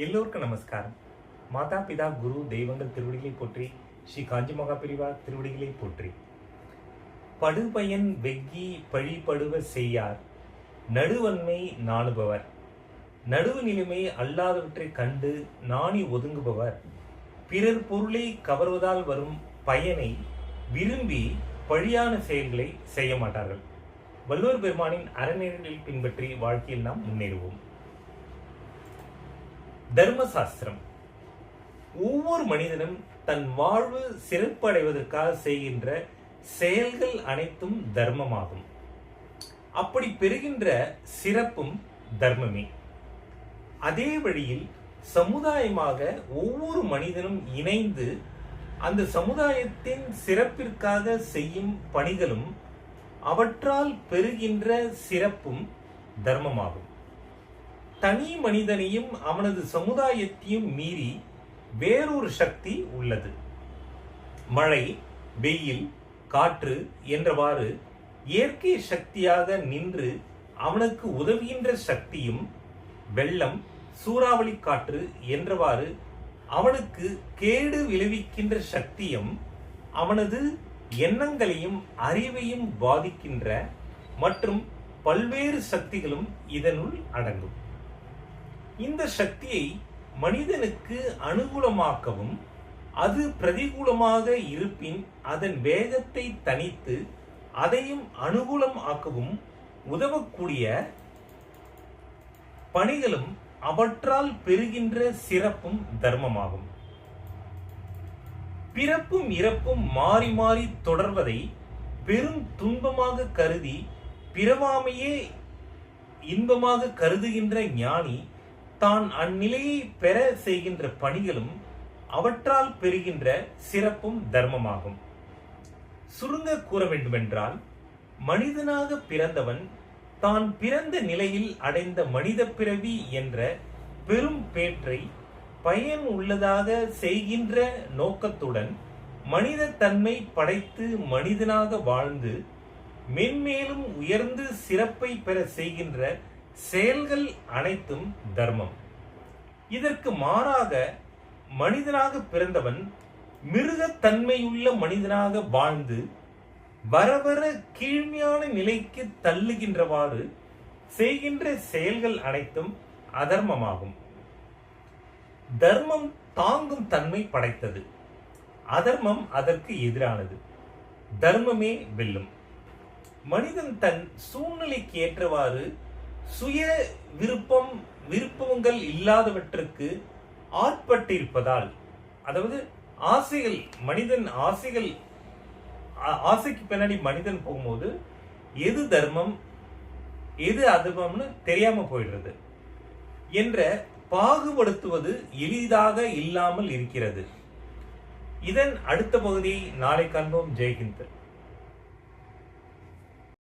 எல்லோருக்கும் நமஸ்காரம். மாதா பிதா குரு தெய்வங்கள் திருவடிகளை போற்றி, ஸ்ரீ காஞ்சி மகா பெரிவா திருவடிகளை போற்றி. படுபயன் வெக்கி பழிபடுவ செய்யார், நடுவன்மை நாணுபவர், நடுவு நிலைமை அல்லாதவற்றை கண்டு நாணி ஒதுங்குபவர், பிறர் பொருளை கவர்வதால் வரும் பயனை விரும்பி பழியான செயல்களை செய்ய மாட்டார்கள். வள்ளுவர் பெருமானின் அறநெறிகளில் பின்பற்றி வாழ்க்கையில் நாம் முன்னேறுவோம். தர்மசாஸ்திரம் ஒவ்வொரு மனிதனும் தன் வாழ்வு சிறப்படைவதற்காக செய்கின்ற செயல்கள் அனைத்தும் தர்மமாகும். அப்படி பெறுகின்ற சிறப்பும் தர்மமே. அதே வழியில் சமுதாயமாக ஒவ்வொரு மனிதனும் இணைந்து அந்த சமுதாயத்தின் சிறப்பிற்காக செய்யும் பணிகளும் அவற்றால் பெறுகின்ற சிறப்பும் தர்மமாகும். தனி மனிதனையும் அவனது சமுதாயத்தையும் மீறி வேறொரு சக்தி உள்ளது. மழை, வெயில், காற்று என்றவாறு இயற்கை சக்தியாக நின்று அவனுக்கு உதவுகின்ற சக்தியும், வெள்ளம், சூறாவளி காற்று என்றவாறு அவனுக்கு கேடு விளைவிக்கின்ற சக்தியும், அவனது எண்ணங்களையும் அறிவையும் பாதிக்கின்ற மற்றும் பல்வேறு சக்திகளும் இதனுள் அடங்கும். இந்த சக்தியை மனிதனுக்கு அனுகூலமாக்கவும், அது பிரதிகூலமாக இருப்பின் அதன் வேகத்தை தணித்து அதையும் அனுகூலம் ஆக்கவும் உதவக்கூடிய பணிகளும் அவற்றால் பெறுகின்ற சிறப்பும் தர்மமாகும். பிறப்பும் இறப்பும் மாறி மாறி தொடர்வதை பெரும் துன்பமாக கருதி பிறவாமையே இன்பமாக கருதுகின்ற ஞானி தான் அந்நிலையை பெற செய்கின்ற பணிகளும் அவற்றால் பெறுகின்ற சிறப்பும் தர்மமாகும். சுருங்க கூற வேண்டுமென்றால், மனிதனாக பிறந்தவன் தான் பிறந்த நிலையில் அடைந்த மனித பிறவி என்ற பெரும் பேற்றை பயன் உள்ளதாக செய்கின்ற நோக்கத்துடன் மனித தன்மை படைத்து மனிதனாக வாழ்ந்து மென்மேலும் உயர்ந்து சிறப்பை பெற செய்கின்ற செயல்கள் அனைத்தும் தர்மம். இதற்கு மாறாக மனிதனாக பிறந்தவன் மிருகத்தன்மையுள்ள மனிதனாக வாழ்ந்து வரவர கீழ்மையான நிலைக்கு தள்ளுகின்றவாறு செய்கின்ற செயல்கள் அனைத்தும் அதர்மமாகும். தர்மம் தாங்கும் தன்மை படைத்தது, அதர்மம் அதற்கு எதிரானது. தர்மமே வெல்லும். மனிதன் தன் சூழ்நிலைக்கு ஏற்றவாறு சுய விருப்பங்கள் இல்லாதவற்றுக்கு ஆட்பட்டிருப்பதால், அதாவது ஆசைகள், மனிதன் ஆசைக்கு பின்னாடி மனிதன் போகும்போது எது தர்மம் எது அதர்மம்னு தெரியாம போயிடுறது என்ற பாகுபடுத்துவது எளிதாக இல்லாமல் இருக்கிறது. இதன் அடுத்த பகுதியை நாளை காண்போம். ஜெய்ஹிந்த்.